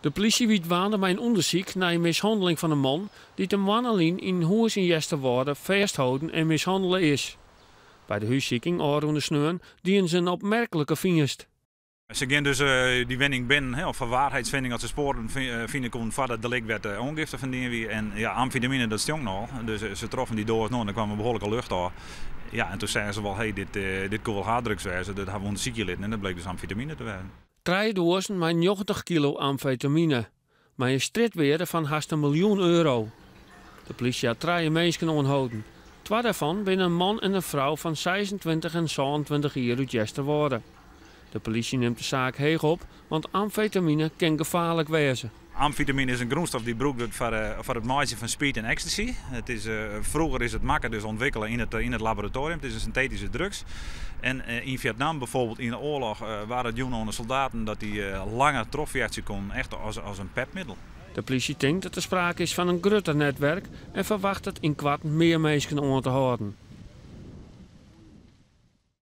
De politie wiet waande bij een onderzoek naar een mishandeling van een man die de man alleen in huis in Jesterwoude vasthouden en mishandelen is. Bij de huiszieking aanroende sneun dienen ze een opmerkelijke vingst. Ze gaan dus die wenning binnen, of van waarheidsvinding als ze sporen vinden kon van dat delict werd ongiften van die. En ja, amfetamine dat stonk nog. Dus ze troffen die doos nog en er kwam een behoorlijke lucht aan. Ja, en toen zeiden ze wel, hey, dit kon wel harddrugs wezen, dat hebben we onderzoekje litten en dat bleek dus amfetamine te zijn. 3 dozen met 90 kilo amfetamine. Maar een strijdwaarde van haast €1 miljoen. De politie had 3 mensen aangehouden. 2 daarvan binnen een man en een vrouw van 26 en 27 jaar uit Jesterwoude. De politie neemt de zaak heeg op, want amfetamine kan gevaarlijk wezen. Amfetamine is een grondstof die gebruikt wordt voor het maken van speed en ecstasy. Vroeger is het makkelijk dus ontwikkelen in het laboratorium. Het is een synthetische drugs. En in Vietnam bijvoorbeeld in de oorlog waren het jonge soldaten dat die lange trofvechten kon, echt als een pepmiddel. De politie denkt dat er sprake is van een groter netwerk en verwacht het in kwart meer mensen aan te houden.